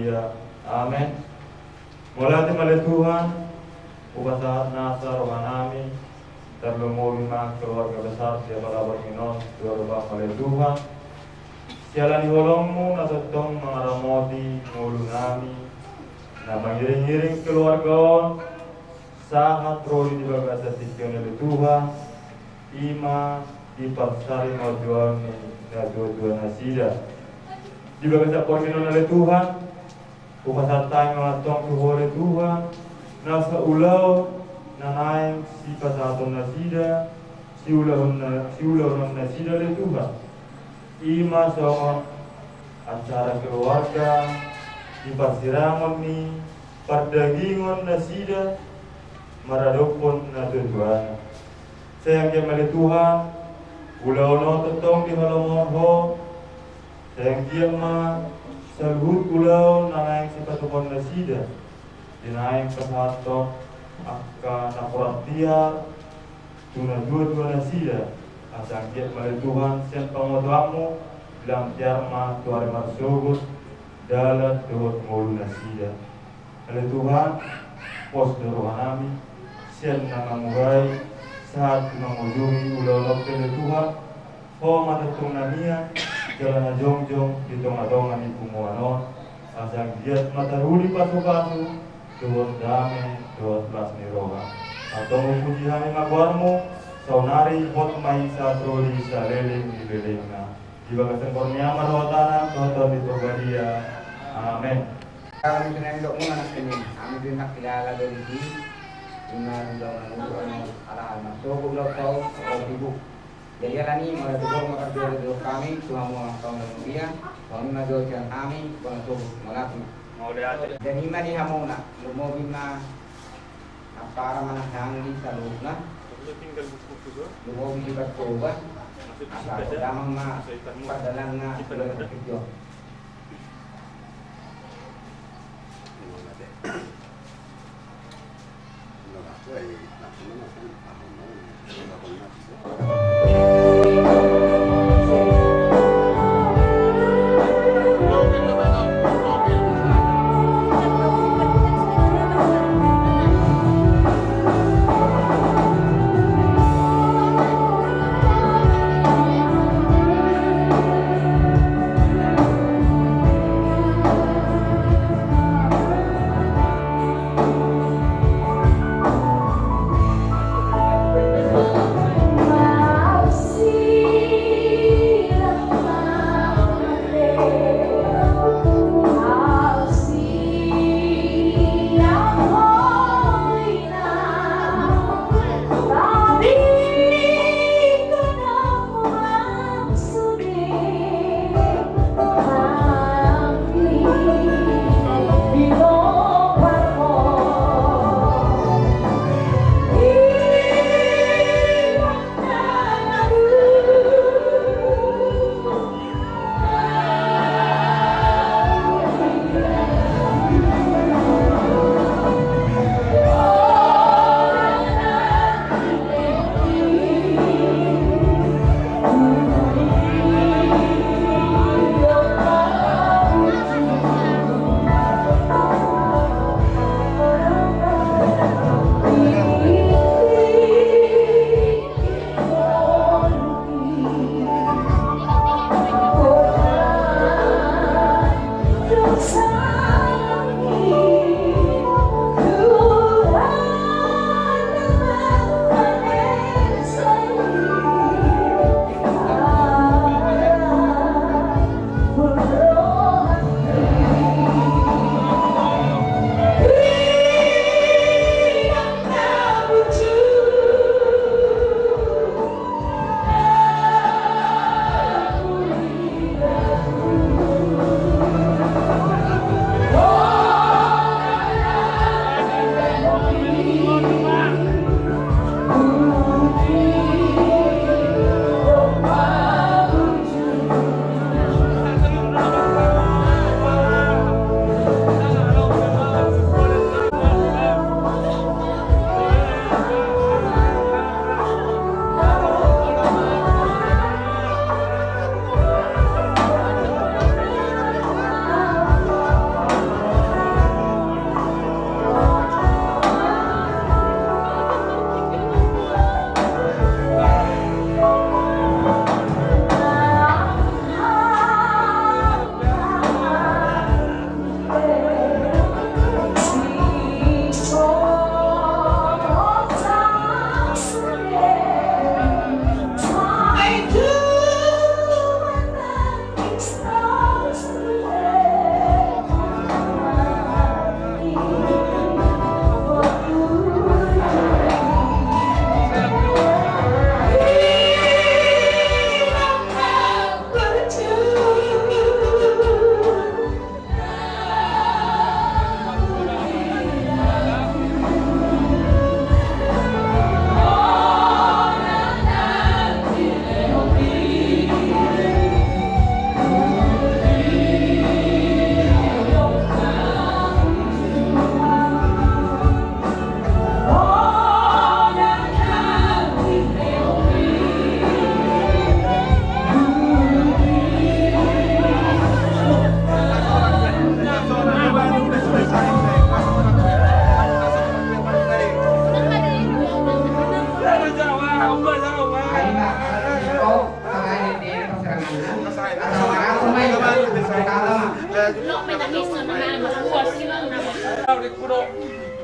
dia. Amin. Mulai oleh Tuhan, upasahat nasa rohanami, terlumuri mak keluarga besar siapa kabar minon, keluarga oleh Tuhan. Sialan holongmu natotong mengaramoti ngulu nami, na mangiring-iring keluarga sahat roli di bagasa tikion oleh Tuhan, ima diparsari majuan na dua-dua nasida. Di bagasa porminon oleh Tuhan, upasatay mengatong tuhore Tuhan, nasa ulaw nanaing si pasatong nasida, si ulaw nasida oleh Tuhan. Ima songon acara keluarga di pasirangon ni pardagingon nasida maradopon na tujuan. Sayang kemali Tuhan, ulaw no tetong di halamon ho, sayang kiama saluhut ulaw nanaing si patukon nasida, dinaing pasato akka nakurat tiar, tuna dua-dua nasida. Asang kiat mali Tuhan sian pangodoamu bilang tiarma tuari marsugut dalat dewot ngulu nasida. Mali Tuhan pos dorohanami sian namamugai saat mengujungi ulau tele Tuhan ho matatung namia jalan jongjong di tonga-tonga di kumuanon asang kiat mataruli pasu-pasu dewot dame dewot lasni roha atau pujihan magwarmu saunari hot mai satroli sa leling di lelingna di bagasan kornia marwatana kotor di Togadia. Amin. Kami pinendok mo anak kini, kami din nakilala doon di iman daw ang arahan na so kung daw tao o tibuk. Jadi alani mga tubong makadoro do kami tuha mo ang taong dia, kami na do siya kami kung to malapit. Jadi iman di hamon na lumobin na para manahang di sa loob na. Lumobin di Barcoba, damang na padalang na video.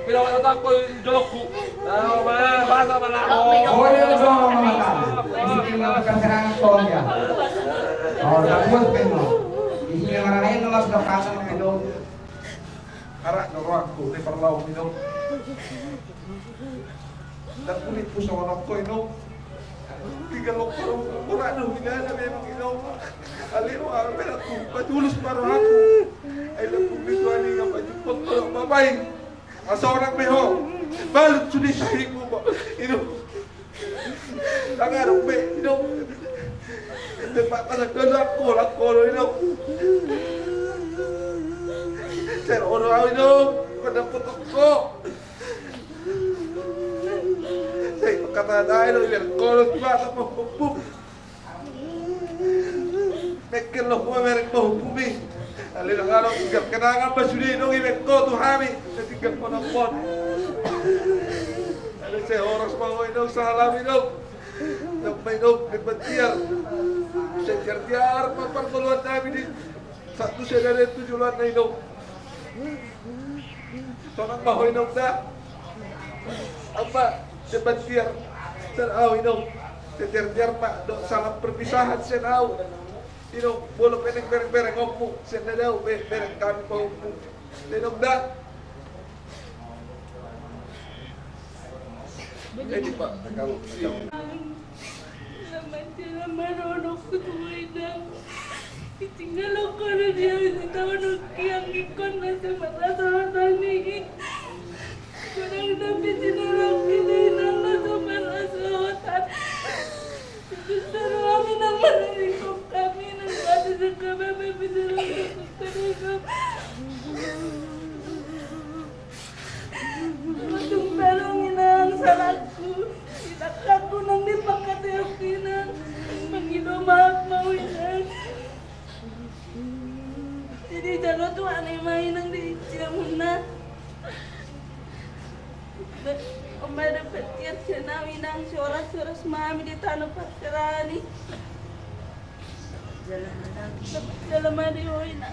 pinawat ako yung jolok ko. Basa man ako. Boleh dong memakan. Ini melakukan serangan tol ya. Oh, takut peno. Ini yang lain nomor sudah kasa peno. Arak na ako, di parlaw nino. Nakulit po sa anak ko, ino. Tigalok ko rin, mura na hinala memang ino. Alino ang pera ko, patulos para ako. Ay lang kong nitwali nga pa yung pagpalok babay. Asawa ng beho, balot suni sahi ko ba, ino. Nangarong be, ino. Nagpapanagdala ako, ino. Sir, orang itu pada putuk ko. Saya kata dahil biar kolot ba sa pagpupuk. Mekel lo ko merek mo pumi. Alin ang araw tigap kanangan ba sudi no imek ko tuhami. Tigap ko ng pon. Alin sa oras mo ino sa halami no. May no nagbantiar. Sa tiar-tiar papartuluan namin din. Satu siya na rin tujulan na ino. Sonang mahoy nong da. Apa? Sebantiar. Sanaw ino. Setertiar pa. Do salam perpisahan sanaw. Ino. Bolo peneng bereng-bereng opo. Senadaw. Bereng kami pa opo. Sinong da. Jadi pak. Kalau naman sila marunong kutuloy na. Itinggal ako na diya sinawag kiyang ikon na sa matasawasan ni. Kurang dapat sinarang kinilang na sa matasawasan. Gusto namin ang manarikop kami ng pati sa kabababisilang kasustarikop. Matong talong inang salat ko. Itakak ko nang di pagkatiyok kinang. Mangilumak mawinan. Jadi jalo tuh aneh main nang di Ciamuna. Om ada petiat senawi nang suara-suara mami di tanah pasirani. Jalan ada oina.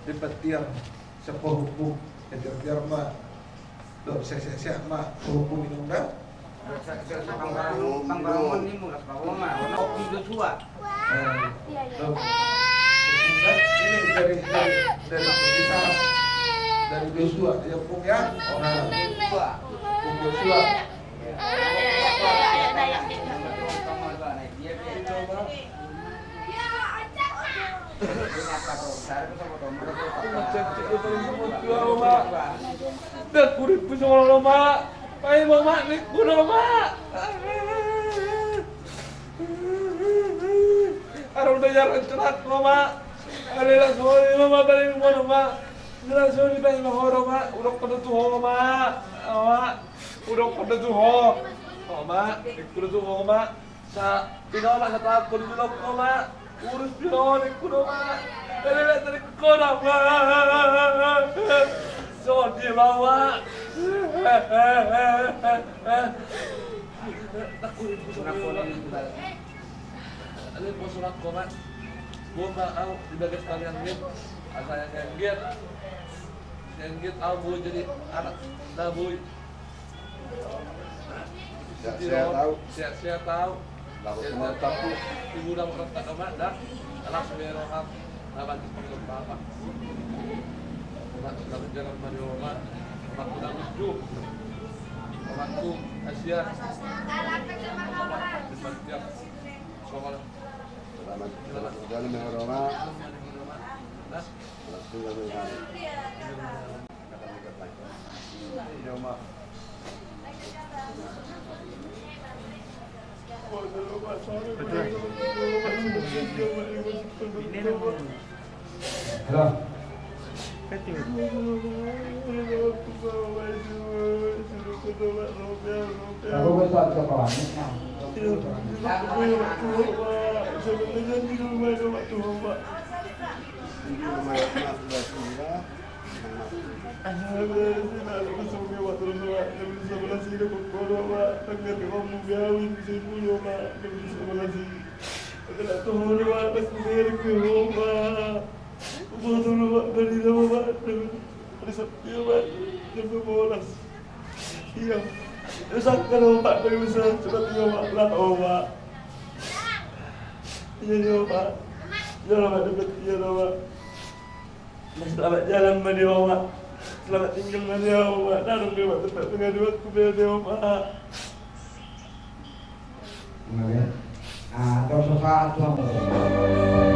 Dipetiar sa pahubog. Tiar-tiar ma. Do saya ma pahubog minum dah. Pangbangun ni mula pangbangun mah. Kopi Joshua. Ini dari perpisahan dari Joshua dia pun ya. Pung Joshua. Dan kulit pusing lama. Ay mama, nik kuno mama. Araw na yaran cerat mama. Alila sorry mama balik mo mama. Alila sorry balik mo mama. Urok pada tuho mama. Mama, urok pada tuho. Mama, nik kuno tuho mama. Sa pinola sa taap ko dito mama. Urus pinola nik kuno mama. Alila tarik ko na mama. Sorry mama. Takuin po sa mga alin po surat ko man buong ako dibagas kalian git asal yang git ako buhay jadi anak na buhay siya tahu siya tahu ibu lang rata kaman dah anak meron kang naman di pangilog papa naman jangan marioma aku dah lucu aku Asia setiap sekolah Selamat berjalan dengan Roma. Selamat tinggal dengan kami. Kata dekat lagi. Roma. Halo. Aku besok ke kawan. Tidak tahu nama atas sendiri ke rumah. Betul nama dari nama badan. Hari Sabtu Pak jam 12. Iya. Usahkan Pak dari usaha cepat ya lah Pak. Iya Pak. Jalan Pak dekat ya Pak. Selamat jalan mandi Pak. Selamat tinggal mandi Pak. Darung dia Pak tempat pengaduanku dia Pak. Kemudian, terus soal Tuhan.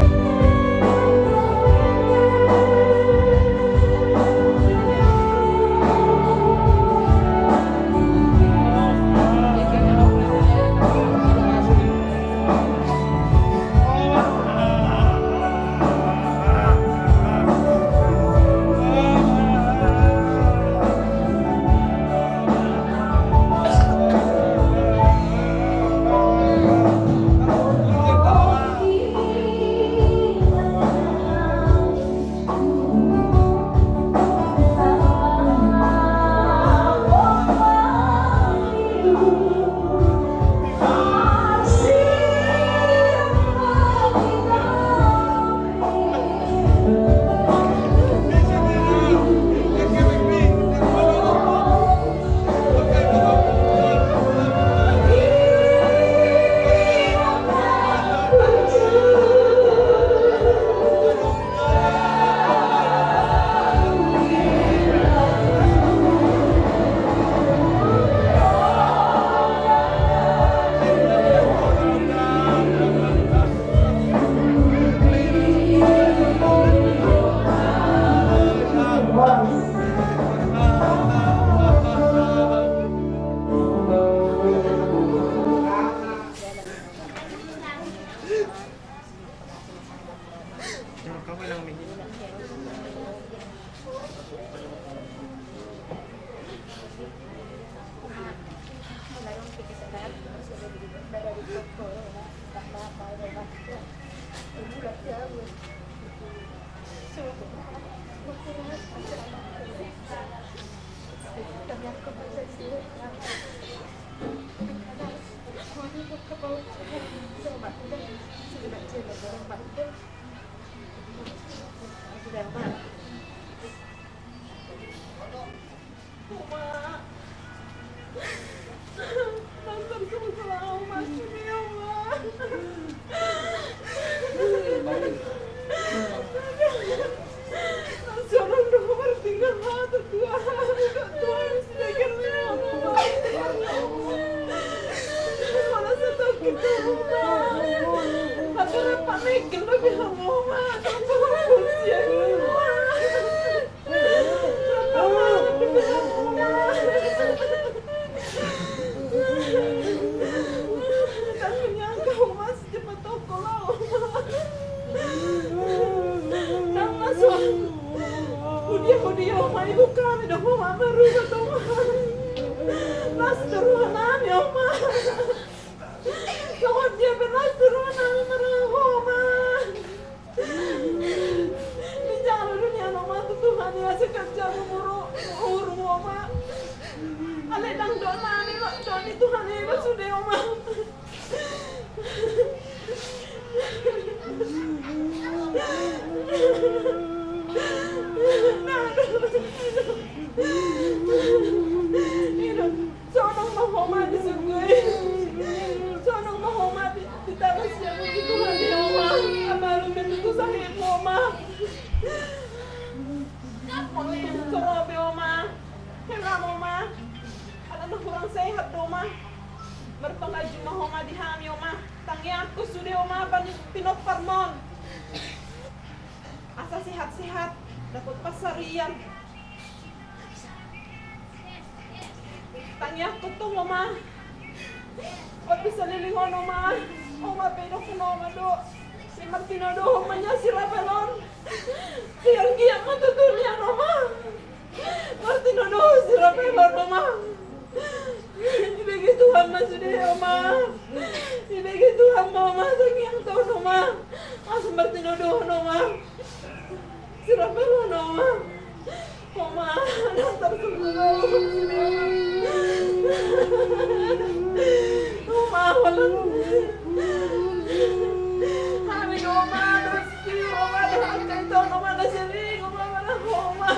Oma, Rizky, Oma, Kaiton, Oma, Nasiri, Oma, Oma.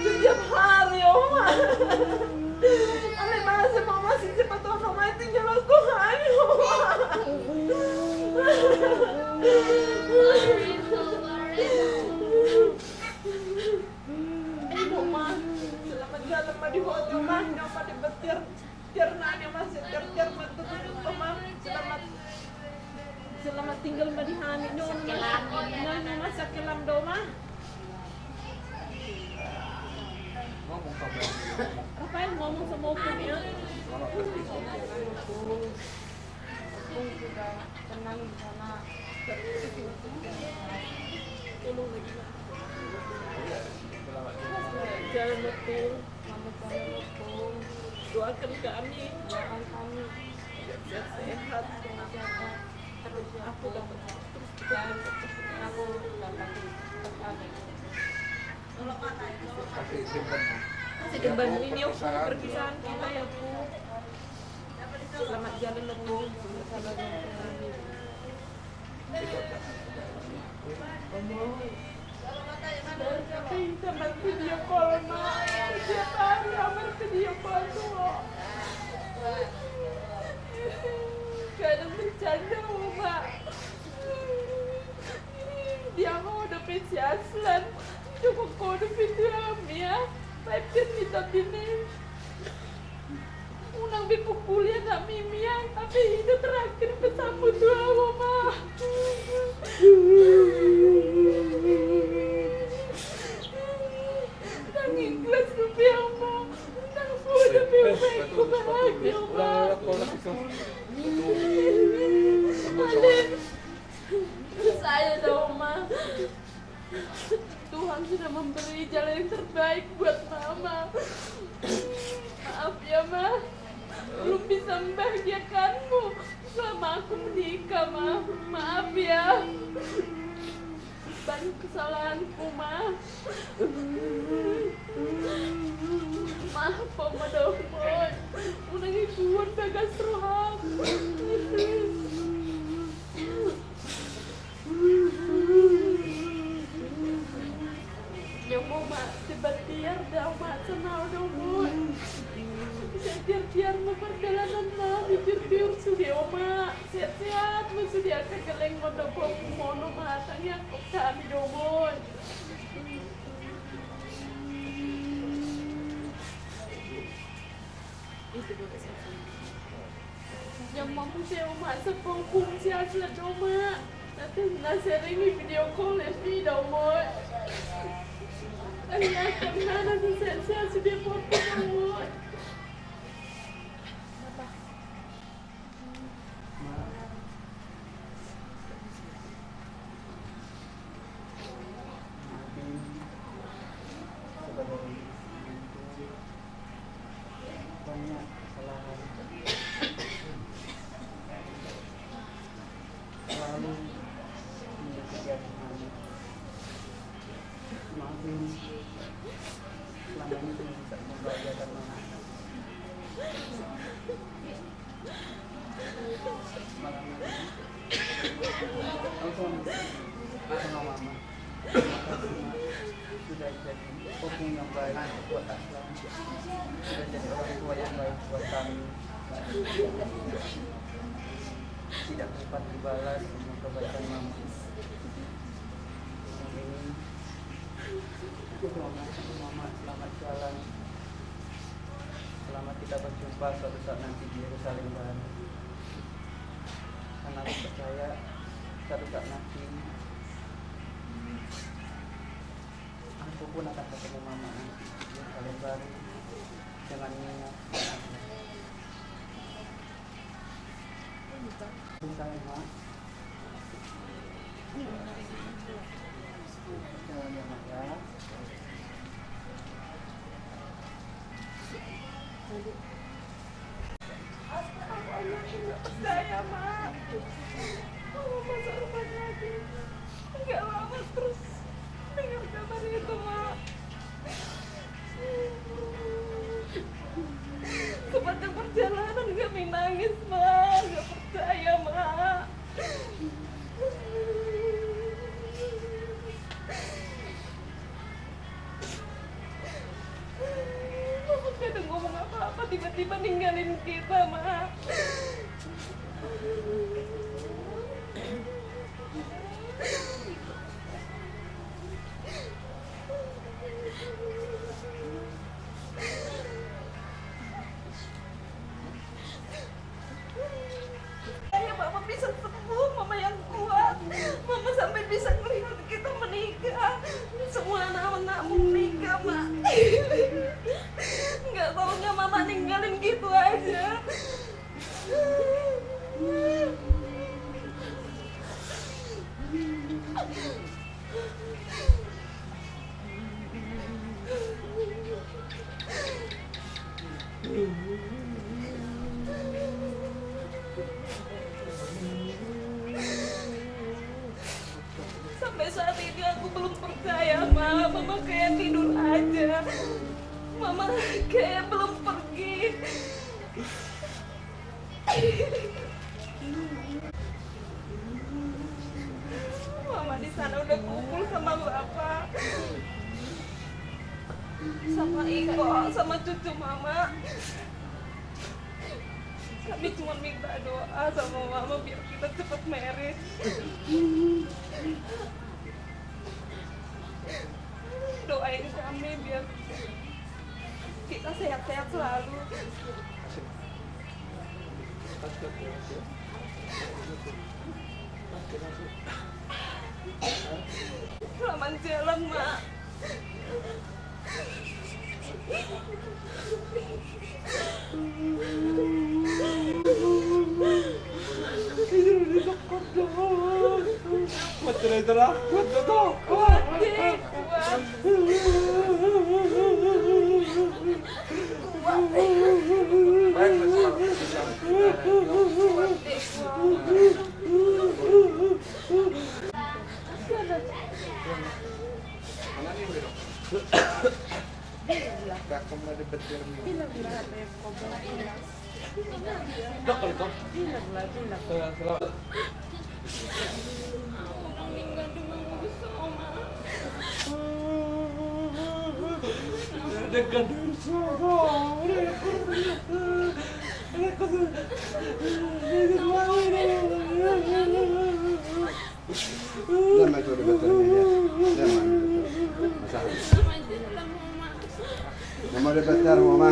Setiap hari, Oma. Ale masih Mama sih cepat Oma tinggal aku hari, Oma. Oma, selamat jalan di hotel mah, nyapa di betir. Tiarnanya masih tiar betul Oma. Selamat tinggal di hani nyonya masak kelam doma. Apa yang ngomong sama opung ya? Opung sudah tenang di sana. Tolong lagi. Jalan betul, mama jalan betul. Doakan kami, doakan kami sehat, sehat. Terus aku dapat terus jalan, aku dapat masih dibantuin ya perpisahan kita ya Bu. Selamat jalan ya Bu. Selamat jalan. Kita bantu dia call mak. Setiap hari bantu dia call tuh. Kadang bercanda Mak. Dia mau udah pensi aslan. Coba kau udah pensi ya. Paipin kita ini. Unang bipuk kuliah gak mimian. Tapi hidup terakhir bersambut dua Mama. Nang ikhlas rupiah Mama. Nang udah baik-baik ku bahagia Mama. Alin, saya dong Ma. Tuhan sudah memberi jalan yang terbaik buat Mama. Maaf ya Ma, belum bisa membahagiakanmu selama aku menikah Ma. Maaf ya, banyak kesalahanku Ma. Maaf Mama dong boy, unang ibuan bagas roham. Yang mau mak sebatiar dah mak senau dong boy. Tiar-tiar mau perjalanan mak bibir-bibir sudah mak sehat-sehat masih dia kegeleng mondok mono mak tanya kok kami dong boy. Yang mampu saya mak sepungkung sihat dong mak. Nanti sering ini video call lebih dong boy. Ayah kemana saya sudah potong boy. Banyak kesalahan. Lalu menyakiti hati kami. Maafin selama ini tidak bisa membahagiakan Mama. Malam ini aku sama Mama. Terima kasih Ma, sudah jadi opung yang baik buat Aslan. Sudah jadi orang tua yang baik buat kami. Tidak sempat dibalas semua kebaikan Mama. Ini aku doakan Mama selamat jalan. Selamat kita berjumpa suatu saat nanti di Yerusalem baru. Karena aku percaya suatu saat nanti aku pun akan ketemu Mama nanti di Yerusalem baru dengan Nina. Sayang Ma. Jangan ya Ma ya. Saya Ma. Mama masuk rumah sakit. Enggak lama terus dengar kabar itu Ma. Sepanjang perjalanan kami nangis Ma. Gak percaya Ma. tiba-tiba ninggalin kita, Ma. Saya Mama bisa sembuh, Mama yang kuat. Mama sampai bisa melihat kita menikah. Semua anak-anak menikah, Mak. Nggak taunya Mama ninggalin gitu aja. Sampai saat ini aku belum percaya, Ma. Mama kayak tidur aja. Mama kayak belum pergi. Mama di sana udah kumpul sama Bapak, sama Iko, sama cucu Mama. Kami cuma minta doa sama Mama biar kita cepat marriage. Doain kami biar kita sehat-sehat selalu. Selamat jalan, Mak. Lama itu debatnya dia. Mama debatnya Mama.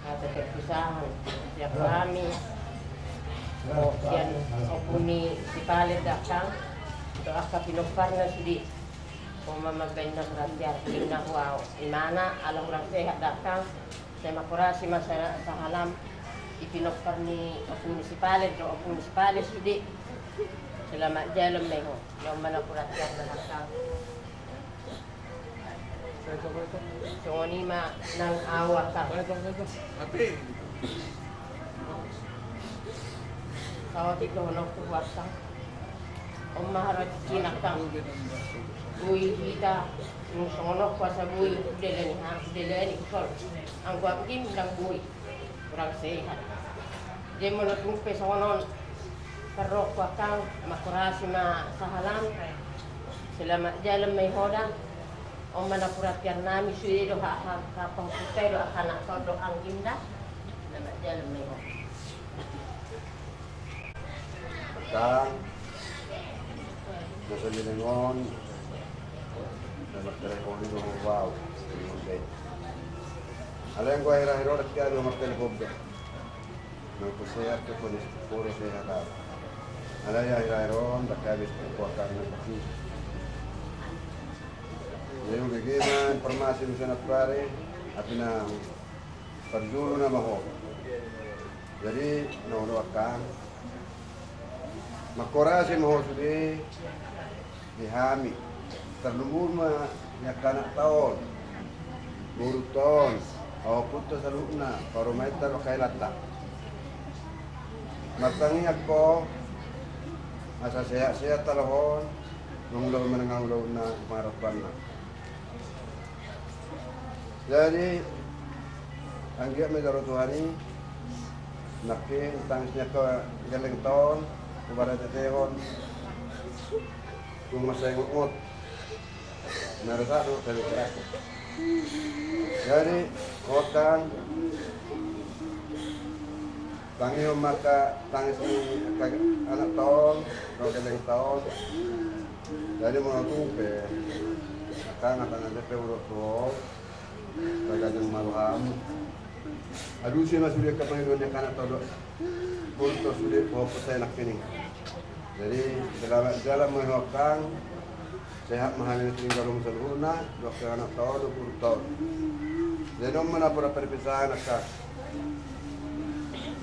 Ada perpisahan setiap kami o yan opuni si Palit datang to aka pinupar na sudi kung mamagay na ratyar na wow imana alam orang sehat datang saya makurasi masa sa halam ipinupar ni opuni si Palit o opuni si Palit sudi selamat jalan meho yung manapuratyar na datang so ni ma nang awa ka Tawag ito ng kuwasang umaharap kinakang buhay kita yung sonok kwa sa buhay delani kol ang guwakim ng buhay kurang sehat di mo natumpe sa konon karok kwa kang makurasi ma sa halam sila jalan may hoda o manapurat yan nami suyo kapangputay do akanak todo ang ginda sila jalan may hoda Kang nasa Lilingon na magtelefon nyo wow alam ko hira-hiro at kaya nyo magtelefon magpusayat ko po puro siya ka alam ya hira-hiro nakabis ko kang nagpasi yung gagima informasi mo siya na pare at na pagdulo na maho jadi naunawag kang makurasi mo sudi dihami terlumur ma nyakanak taon buruk taon o puto sa luna para may talo kay lata matangi ako asa siya talahon nung law manangawlaw na marapan na jadi anggia may darutuhani nakin tangis niya ka galing taon kepada tetehon kung masay ngut narasado dari terakhir. Jadi kotang tangi maka tangi anak tahun rokeleng tahun jadi mau tupe akan ada peurut tuh kagak maluham aduh sih mas sudah kepengen anak tahun untuk sudah mau percaya nak ini jadi dalam menghokang sehat mahal tinggal rumah sederhana dokter anak tahun 20 tahun jadi mana pura perpisahan akak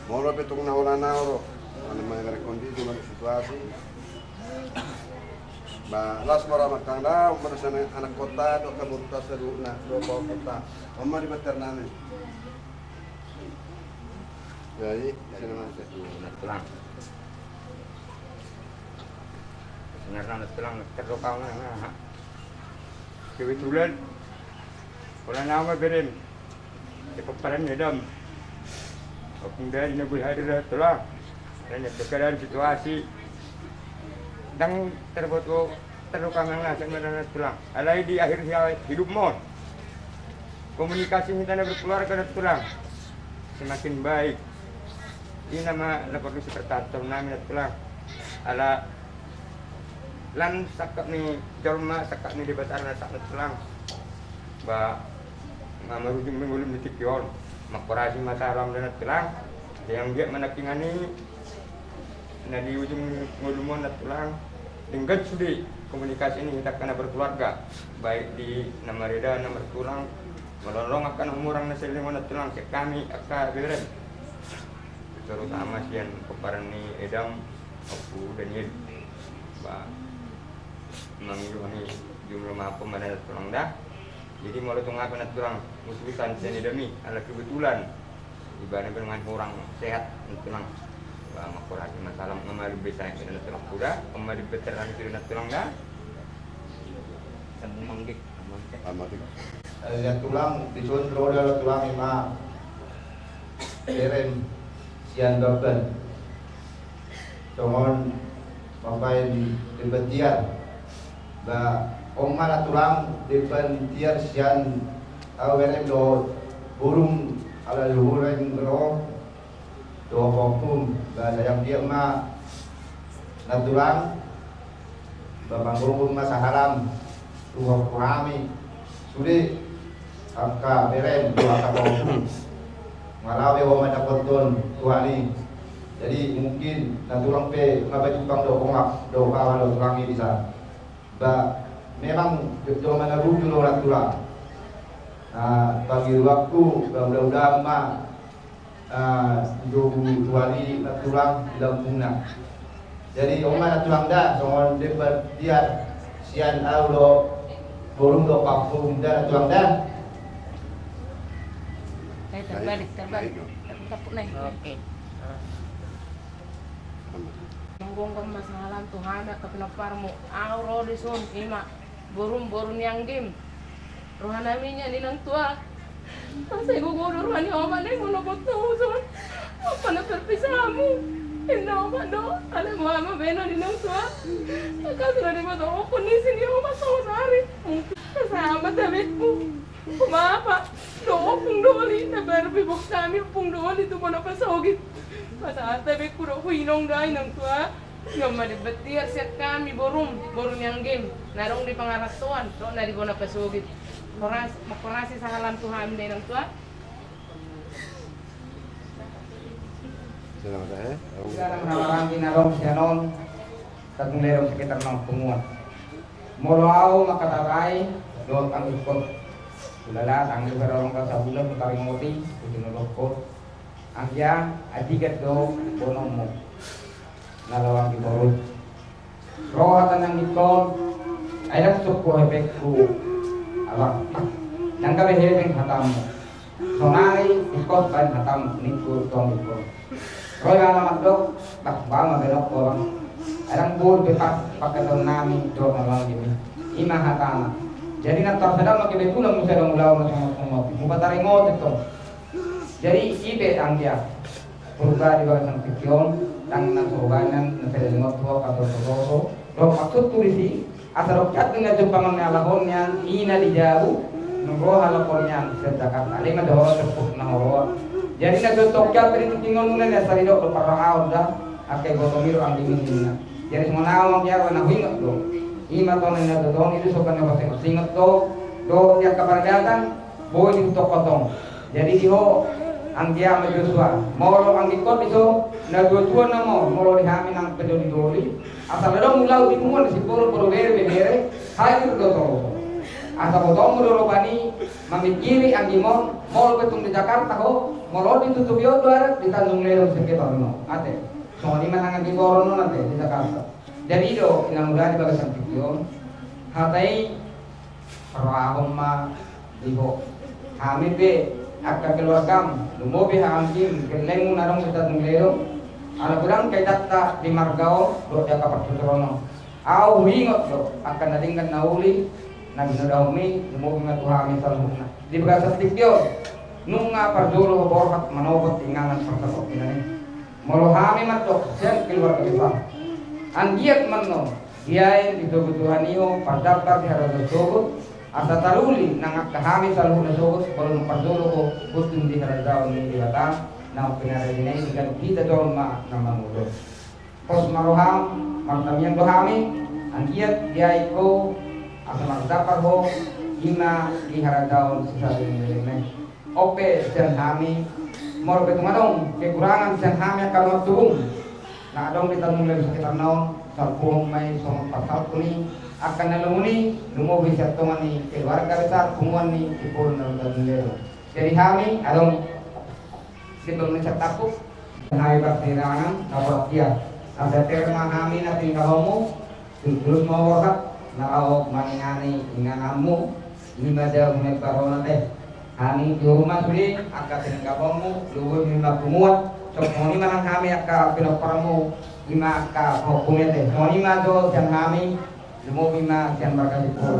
mau lo petung nauro mana mana kondisi mana situasi las mara makang dah umur sana anak kota do kabupaten sederhana do kota omah di maternane jadi sini masih tulang sebenarnya tulang terluka mana kebetulan orang nama beren keparan edam kemudian ini boleh hadir tulang dan keadaan situasi dan terluka mana sebenarnya tulang alai di akhir hidup mon komunikasi kita berkeluarga tulang semakin baik ini nama lapor seperti namin tulang ala lan sakak ni jorma sakak ni debatar na sakak tulang ba ngamarujung mengulum di tikyon makorasi masalam dan tulang yang dia menakingani na di ujung ngulumon na tulang dengan sudi komunikasi ini kita kena berkeluarga baik di nama reda nama tulang melolong akan umurang na selimon na tulang kami akan beren terutama sian keparan ni edam aku Daniel ba mamilu kami jumlah mampu mana tulang dah jadi mau tunggu apa nak tulang musuhan seni demi ala kebetulan ibarat dengan orang sehat tulang ba makorasi masalah ngamalu bisa yang tulang kuda kembali veteran itu tulang dah dan manggik yang tulang dicontrol adalah tulang lima keren sian dokter congon papai di betiar ba omana tulang di betiar sian awerem do burung ala luhuren ro do popum ba sayang dia ma na tulang ba bangun masa haram tuh kurami sudah angka berem dua angka popum malawi wama dapat don tuhani jadi mungkin nanti orang pe ngapa jupang do kongak do kawan do tulangi bisa ba memang do mana rujuk do orang tulang bagi waktu mudah-mudahan ma do tuhani tulang dalam muna jadi orang tulang dah soal debat dia sian aulo burung do papum dah tulang dah terbalik tapuk naik oke menggonggong masalah Tuhan ke penaparmu auro disun ima burung yang game rohana minya ni nang tua saya gugur rohani oma ni mo nabot na uson apa na perpisamu inna oma do ale mama beno ni nang tua kasi na di mo do ko ni sini oma sa sari kasama tabitmu kumapa do pung doli na berbibok kami pung doli tu mo na pasogit pada tabi ko do hinong dai nang tua ngam madibetir set kami burung yang game narong di pangaratuan do na di bona pasogit makorasi sa halan Tuhan din nang tua selamat ya Sekarang menawarkan kinarong sianon tatung lerong sekitar ng punguan moloaw makatatay do ang ikot ulala ang lugarong ka sa bulan mutaring moti tinulog ko ang ya adigat do bonong mo nalawang giborod rohatan ng ikon ay nagsuk ko epektu abang nang gabi hepeng hatam mo sonari ikot kain hatam nikur tong ikon roy alamat do tak bama belok ko bang arang bur bepas pakaton nami do nalawang gini ima hatama jadi nak tersadar makin betul lah musa dong ulau macam macam mati. Muka tarik ngot itu. Jadi ibe ang dia. surga di bawah sang pikion tang na surganan na selengot tua kato soso do maksud turisi asal kat dengan jumpangan alahonnya ina dijauh nunggu halakonnya sedekah lima doa tepuk na horo jadi na tokya teri tingon nuna na sarido do parao da ake gotomiro ang diminina jadi semua nawang ya na hingot do ima to na do itu sokan na basing singot do dia kabargatan boy di tokotong jadi diho ang dia Joshua moro ang ikot iso na Joshua na moro dihamin ang peduli doli asal ada mulau di kumon si puro bere hadir do to asal bodong moro bani mamikiri ang imon moro betung di Jakarta ho moro ditutup yo doar di Tanjung Leung sekitar no ate so di mana di Borono nate di Jakarta jadi do inamudah di bagasan pikyon hatai rahom ma diho hamid be akka keluargam lumobi hamkim keleng narong kita tunglero ala kurang kay datta di margao do dia kapatutrono au hingot do akan nadingkan nauli na ginadawmi lumobi nga tuhami salhuna di bagasa tikyo nung nga pardulo borkat manobot ingangan pertakop inani molohami matok sen keluarga kita angiat manno diay ditubutuhaniyo pardaptar di harado sobot asa taruli nang kahami sa luhuna sogot balon pardulo ko kutun di haradaw ni diwata na pinaradinay sigan kita doon na mangulo pos maroham martamiyang dohami ang kiyat diay ko asa magdapar ho ima di haradaw sa saling ope sen hami mor betumadong kekurangan sen hami akan magtubong na adong ditanong lang sa kitarnaon sa puhong may somong pasal kuni akan nalumuni lumubi sa tungan ni keluarga besar kumuan ni ipul ng Tanjung jadi kami adong sibang sa takuk hai bertirangan kapag dia ada terma kami na tingkahomo tulus mau wakat nakawag maningani inganamu lima daw may parona teh kami di rumah suri akan tingkahomo luwag lima kumuat so kung ni manang kami akan pinaparamu lima ka hukumnya teh kung ni do dan kami lumobi na siyan markasi po.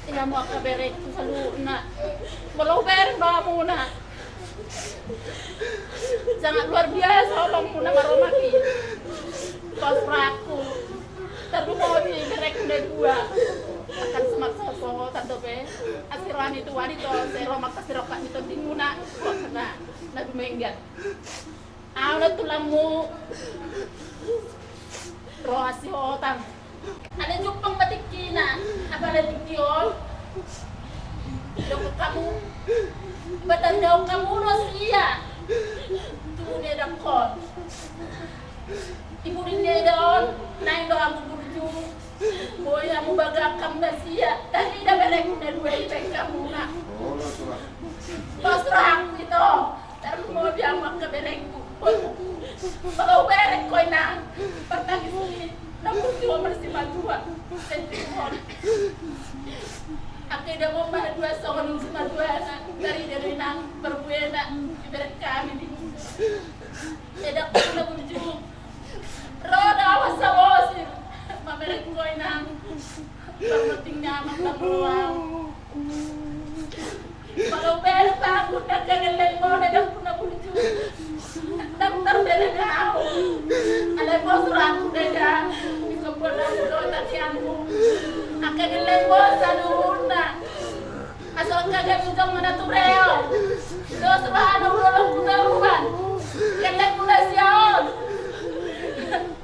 Tingnan mo ang kaberek ko sa luna. Walau bereng bawa muna. Sangat luar biasa orang muna maromaki. Pasraku. Terbuka di berek udah dua. Akan semaksa soho tantope. Asiran itu wanita saya romak kasirokat itu di muna. Kok kena nagumenggat. Awal tulangmu. Roasi otang. Ada jupang batik kina, apa ada dikiol? Dok kamu, batandau kamu nosia. Tuh dia dakot. Ibu dia daun, naik doa amu burju. Boy amu bagak kamu nasia. Tadi dah berek udah dua ibek kamu nak. Bos terang itu, terus mau dia mak ke berekku. Kalau berek koi nang, pertagi sini. Namun cuma bersifat dua sentimen. Akhirnya mau mah dua songon cuma dua anak dari nang berbuena ibarat kami di tidak pernah berjuang. Roda awas awasir, mamerek koi nang berpentingnya makan ruang. Kalau bel takut nak kenal mau tidak pernah berjuang. Dokter bela kau, ada bos raku deda, bisa pernah berdoa tiangmu. Akan geleng bos aluna, asal kagak juga mana tu reo. Dos bahan ulang kudaruan, geleng udah siap.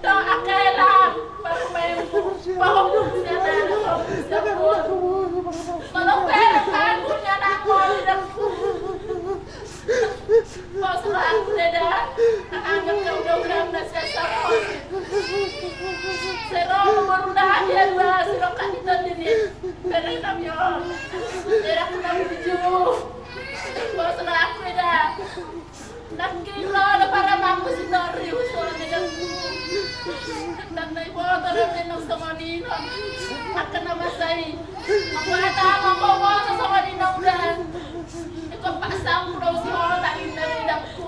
Doa akelah, baru main bawa siapa kalau bela aku nyana kau tidak. Bos raku deda. Anggap kau udah selesai. Serong berudah dia dua sirokan itu ini. Beri namyon. Daerah kita menuju. Bos aku dah. Nak kilo ada para mampu sitori usul dengan. Dan naik motor dengan sama Nino. Akan nama saya. Aku ada mau motor sama Nino udah. Ikut pasang pulau si orang tak indah hidupku.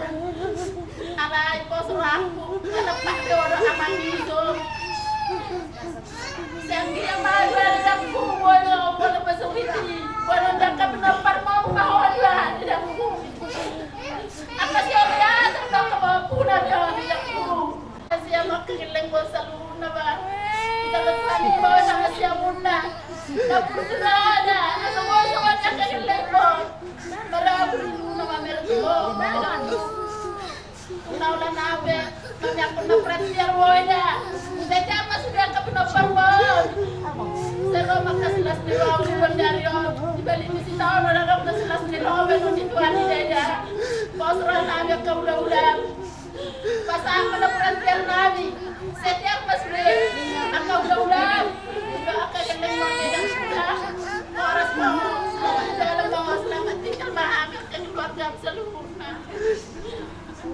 Aray po suraku, kanapak ko na aman dito. Siyang ginamagawa na po, wala masukiti. Wala na kami ng parmamahula, tidak po. At kasi ako yan, ang nakamapunan yun, tidak po. Kasi ang makikiling ko sa luna ba? Italagpani mo na siya muna. Napusirada, nasa mo sa kanya kakiling mo. Marami luna mameron ko. Unaula nabe, kami ako na pressure woida. Udah jama sudah ke penopor. Saya makasilas ni raw ni bandario. Dibalik di situ orang orang nasilas ni raw betul di tuan di dada. Pasrah nabe ke udah. Pas aku na pressure nabi. Setiap masri, aku udah. Juga akan yang mengeda sudah. Orang mau selamat jalan bawa selamat tinggal maaf ke keluarga seluruhnya. Oh,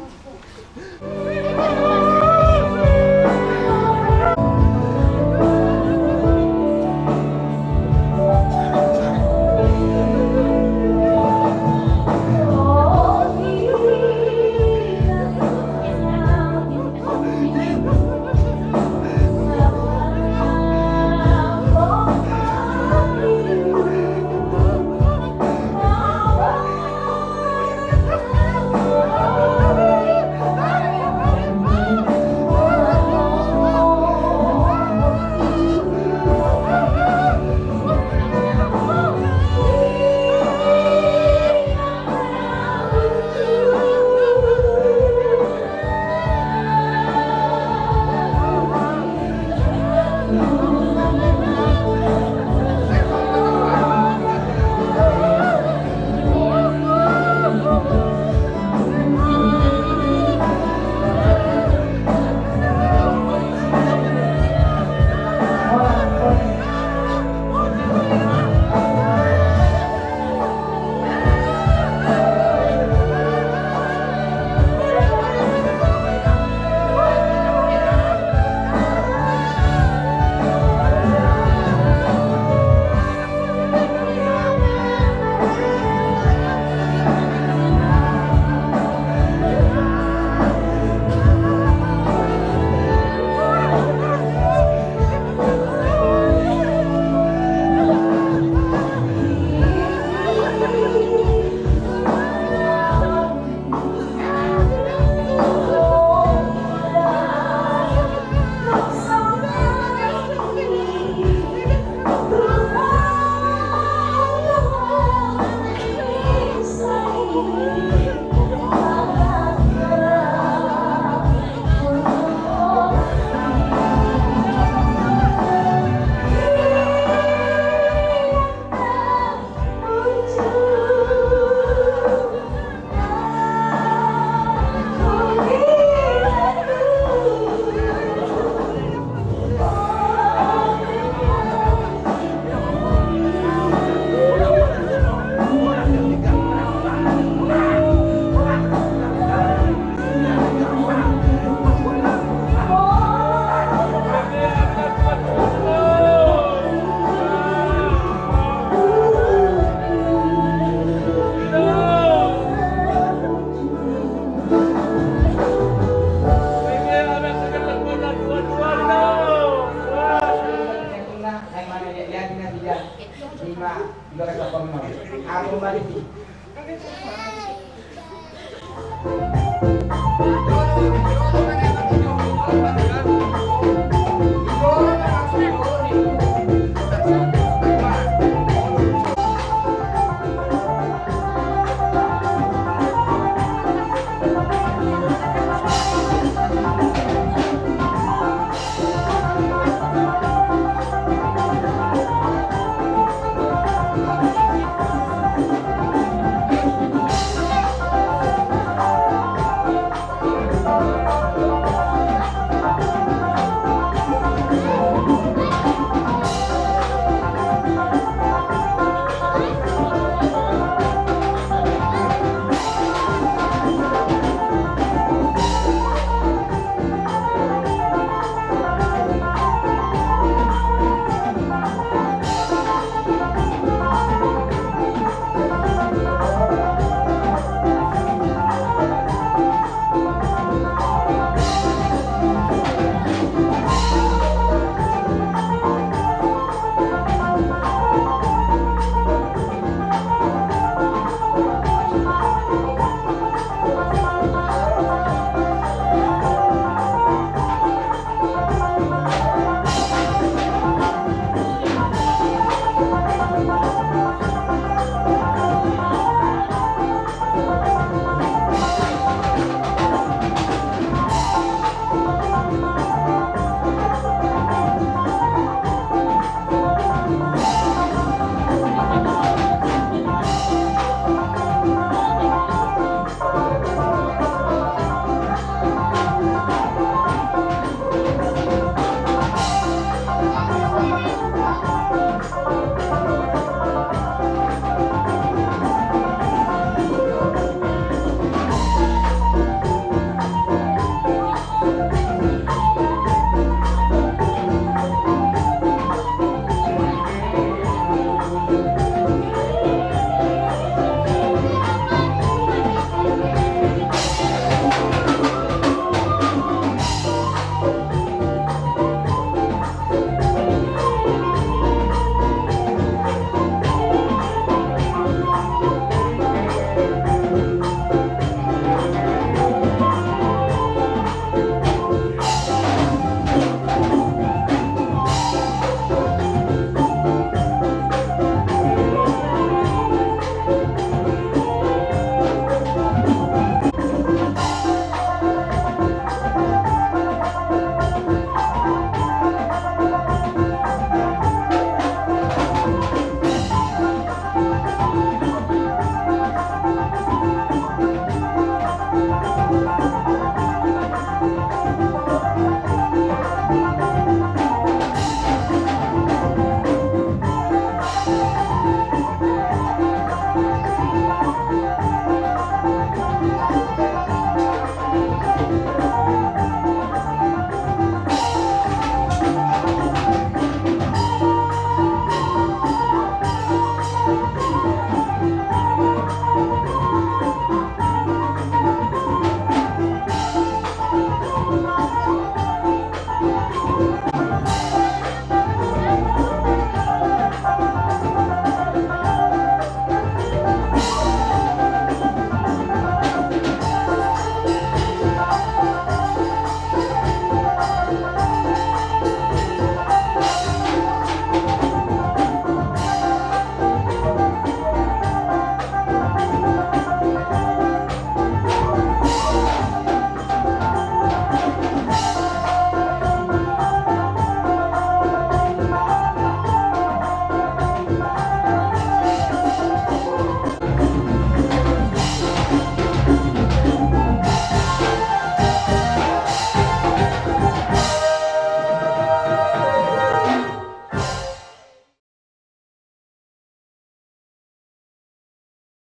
na ibarat ka Panginoon. Ako maliti.